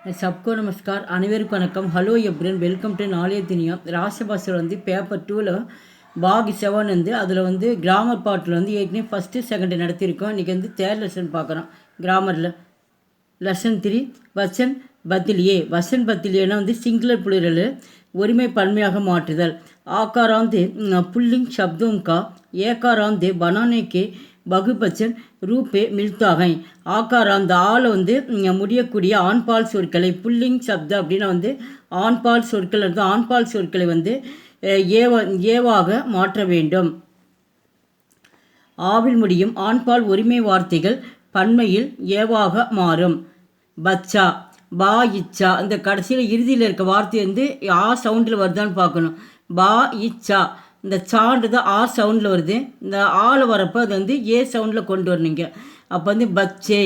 सबको नमस्कार अनेवरुक्कुम वणक्कम hello everyone welcome to knowledge दुनिया ராசபாஷையில் வந்து பேப்பர் 2ல பாக் 7 வந்து அதில் வந்து கிராமர் பார்ட்டில் வந்து ஏற்கனவே ஃபஸ்ட்டு செகண்டு நடத்தியிருக்கோம். இன்றைக்கி வந்து தேர்ட் லெசன் பார்க்குறோம். கிராமரில் லெசன் 3 வசன் பதிலியே. வசன் பதிலியேனா வந்து சிங்குலர் புளூரல் ஒருமை பன்மையாக மாற்றுதல். ஆக்காராந்து புல்லிங் शब्दों का ஏகாராந்து बनाने के பகுபச்சன் ரூபே மில்தாகை. ஆக்காராந்த ஆள் வந்து முடியக்கூடிய ஆண்பால் சொற்களை புல்லிங் சப்த அப்படின்னா வந்து ஆண்பால் சொற்கள் வந்து ஆண்பால் சொற்களை வந்து ஏவாக மாற்ற வேண்டும். ஆவில் முடியும் ஆண்பால் ஒருமை வார்த்தைகள் பன்மையில் ஏவாக மாறும். பச்சா பா இச்சா இந்த கடைசியில் இறுதியில் இருக்க வார்த்தை வந்து ஆ சவுண்டில் வருதான்னு பார்க்கணும். பா இச்சா இந்த சான்றது ஆ சவுண்டில் வருது. இந்த ஆள் வரப்போ அது வந்து ஏ சவுண்டில் கொண்டு வரணுங்க. அப்போ வந்து பச்சே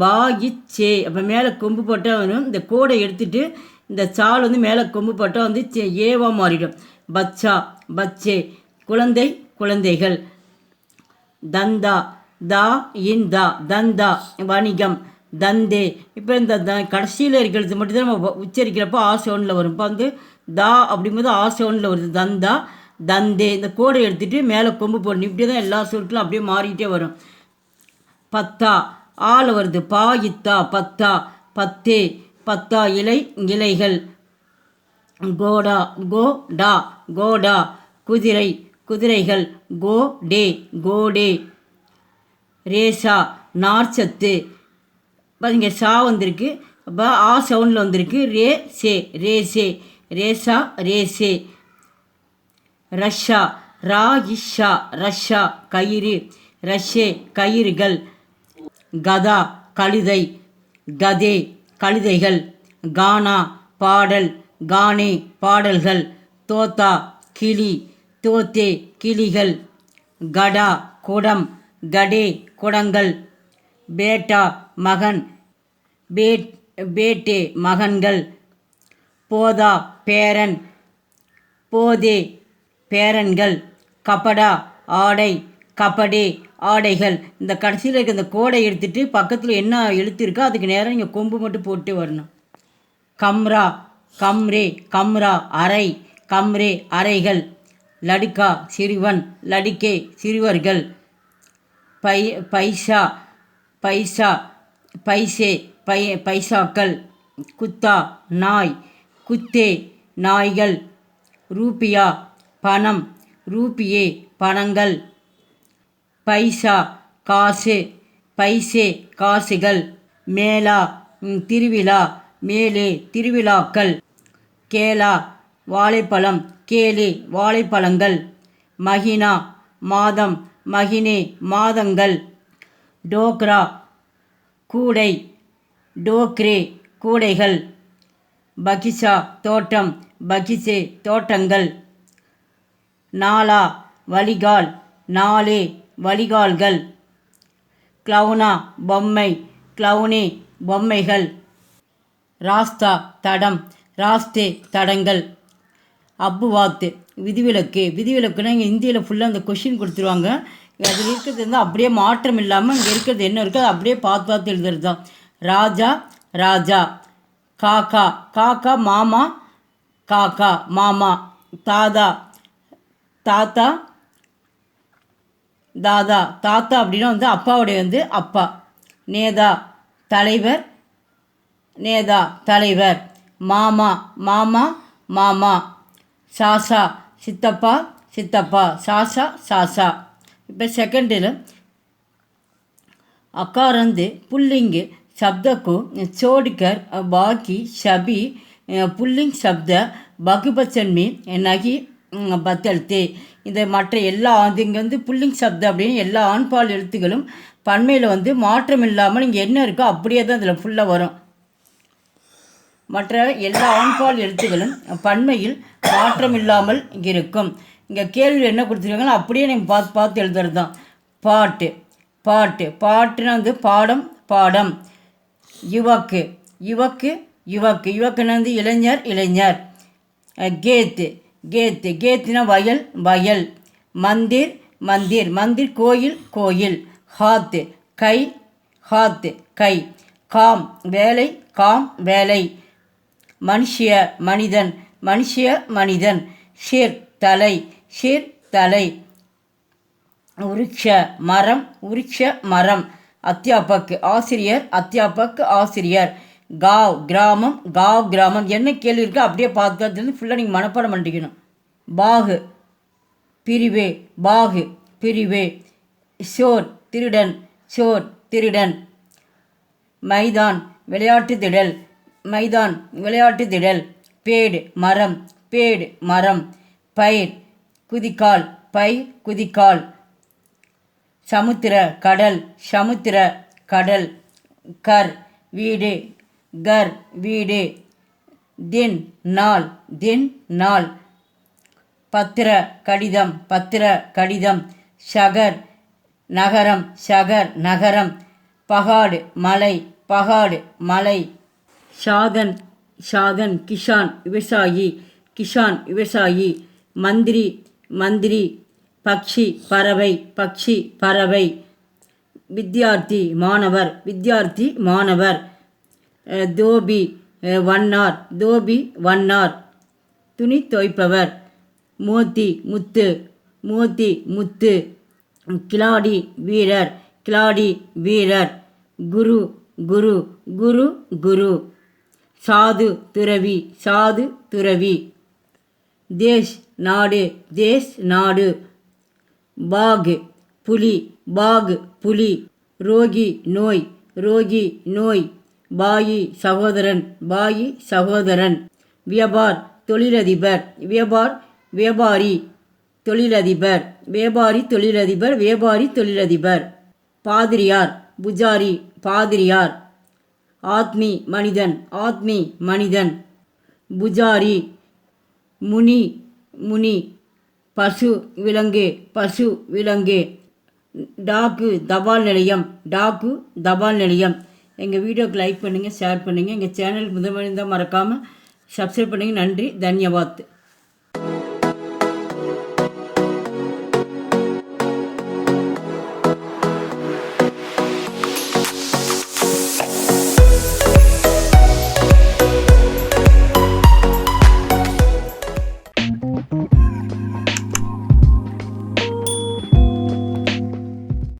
பா இச்சே அப்போ மேலே கொம்பு போட்டால் வரும். இந்த கோடை எடுத்துகிட்டு இந்த சால் வந்து மேலே கொம்பு போட்டால் வந்து ஏவாக மாறிடும். பச்சா பச்சே குழந்தை குழந்தைகள். தந்தா தா இந்தா தந்தா வணிகம். தந்தே இப்போ இந்த கடைசியில் இருக்கிறது மட்டும்தான் நம்ம உச்சரிக்கிறப்போ ஆ சவுண்டில் வரும். இப்போ வந்து தா அப்படிங்கும்போது ஆ சவுண்டில் வருது. தந்தா தந்தே இந்த கோடை எடுத்துகிட்டு மேலே கொம்பு போடணும். இப்படி தான் எல்லா சொற்களும் அப்படியே மாறிக்கிட்டே வரும். பத்தா ஆள் வருது. பா இத்தா பத்தா பத்தே பத்தா இலை இலைகள். கோடா கோடா கோடா குதிரை குதிரைகள். கோடே கோடே ரேசா நார்ச்சத்து. பாருங்க சா வந்திருக்கு. அப்போ ஆ சவுண்டில் வந்திருக்கு. ரே சே ரேசே ரேசா ரேசே. ரஷ்ஷா ரா இஷா ரஷ்ஷா கயிறு. ரஷ்ஷே கயிறுகள். கதா கழுதை கதே கழுதைகள். கானா பாடல் கானே பாடல்கள். தோத்தா கிளி தோத்தே கிளிகள். கடா குடம் கடே குடங்கள். பேட்டா மகன் பேட்டே மகன்கள். போதா பேரன் போதே பேரன்கள். கபடா ஆடை கபடே ஆடைகள். இந்த கடைசியில் இருக்க இந்த கோடை எடுத்துகிட்டு பக்கத்தில் என்ன எழுத்து இருக்கோ அதுக்கு நேரம் நீங்கள் கொம்பு மட்டும் போட்டு வரணும். கம்ரா கம்ரே கம்ரா அறை கம்ரே அறைகள். லடுக்கா சிறுவன் லடுக்கே சிறுவர்கள். பைசா பைசா பைசே பைசாக்கள். குத்தா நாய் குத்தே நாய்கள். ரூபியா பணம் ரூபியே பணங்கள். பைசா காசு பைசே காசுகள். மேலா திருவிழா மேலே திருவிழாக்கள். கேலா வாழைப்பழம் கேலே வாழைப்பழங்கள். மகினா மாதம் மகினே மாதங்கள். டோக்ரா கூடை டோக்ரே கூடைகள். பகிசா தோட்டம் பகிசே தோட்டங்கள். நாலா வழிகால் நாலே வழிகால்கள். கிளவுனா பொம்மை கிளவுனே பொம்மைகள். ராஸ்தா தடம் ராஸ்தே தடங்கள். அப்புவாத்து விதிவிலக்கு. விதிவிலக்குன்னா இங்கே இந்தியில் ஃபுல்லாக அந்த கொஷின் கொடுத்துருவாங்க. அதில் இருக்கிறது வந்து அப்படியே மாற்றம் இல்லாமல் இங்கே இருக்கிறது என்ன இருக்கோ அது அப்படியே பார்த்து பார்த்து எழுதுறது தான். ராஜா ராஜா. காக்கா காக்கா மாமா காக்கா மாமா. தாதா தாத்தா தாதா தாத்தா அப்படின்னா வந்து அப்பாவுடைய வந்து அப்பா. நேதா தலைவர் நேதா தலைவர். மாமா மாமா மாமா. சாசா சித்தப்பா சித்தப்பா. சாசா சாசா. இப்போ செகண்டில் अकारांत पुल्लिंग शब्द को छोड़कर बाकी सभी पुल्लिंग शब्द बहुवचन में नहीं बदलते. இந்த மற்ற எல்லா இங்கே வந்து புல்லிங் சப்த அப்படின்னு எல்லா ஆண்பால் எழுத்துக்களும் பன்மையில் வந்து மாற்றம் இல்லாமல் இங்கே என்ன இருக்கோ அப்படியே தான் இதில் ஃபுல்லாக வரும். மற்ற எல்லா ஆண்பால் எழுத்துக்களும் பன்மையில் மாற்றம் இல்லாமல் இருக்கும். இங்கே கேள்வியில் என்ன கொடுத்துருக்காங்களோ அப்படியே நீங்கள் பார்த்து பார்த்து எழுதுறது தான். பாட்டு பாட்டு பாட்டுன்னா வந்து பாடம் பாடம். யுவக்கு யுவக்கு யுவக்கு யுவக்குன்னா வந்து இளைஞர் இளைஞர். கேத்து கேத்து கேத்துனா வயல் வயல். மந்திர் மந்திர் மந்திர் கோயில் கோயில். ஹாத்து கை ஹாத்து கை. காம் வேலை காம் வேலை. மனுஷிய மனிதன், மனுஷிய மனிதன். ஷிர் தலை, ஷிர் தலை. உருக்ஷ மரம், உருக்ஷ மரம். அத்தியாபக் ஆசிரியர், அத்தியாபக் ஆசிரியர். காவ் கிராமம், காவ் கிராமம். என்ன கேள்வி இருக்கோ அப்படியே பார்த்துக்கிறது ஃபுல்லாக நீங்கள் மனப்பாடம் பண்ணிக்கணும். பாகு பிரிவு, பாகு பிரிவு. சோர் திருடன், சோர் திருடன். மைதான் விளையாட்டு திடல், மைதான் விளையாட்டு திடல். பேடு மரம், பேடு மரம். பயிர் குதிக்கால், பயிர் குதிக்கால். சமுத்திர கடல், சமுத்திர கடல். கர் வீடு, கர் வீடு. தின் நாள், தின் நாள். பத்திர கடிதம், பத்திர கடிதம். ஷகர் நகரம், ஷகர் நகரம். பகாடு மலை, பகாடு மலை. ஷாதன், ஷாதன் கிஷான் விவசாயி, கிஷான் விவசாயி. மந்திரி, மந்திரி. பக்ஷி பறவை, பக்ஷி பறவை. வித்யார்த்தி மாணவர், வித்யார்த்தி மாணவர். தோபி வண்ணார், தோபி வண்ணார். துணி துவைப்பவர். மோத்தி முத்து, மோத்தி முத்து. கிளாடி வீரர், கிளாடி வீரர். குரு, குரு, குரு குரு. சாது துறவி, சாது துறவி. தேஷ் நாடு, தேஷ் நாடு. பாக் புலி, பாக் புலி. ரோகி நோய், ரோகி நோய். பாயி சகோதரன், பாயி சகோதரன். வியாபார் தொழிலதிபர், வியாபார் வியாபாரி. தொழிலதிபர், வியாபாரி தொழிலதிபர், வியாபாரி தொழிலதிபர். பாதிரியார் புஜாரி, பாதிரியார். ஆத்மி மனிதன், ஆத்மி மனிதன். புஜாரி முனி, முனி. பசு விலங்கு, பசு விலங்கு. டாக்கு தபால் நிலையம், டாக்கு தபால் நிலையம். எங்கள் வீடியோக்கு லைக் பண்ணுங்கள், ஷேர் பண்ணுங்கள். எங்கள் சேனலுக்கு முதல் மறக்காமல் சப்ஸ்கிரைப் பண்ணுங்கள். நன்றி, தன்யவாத்.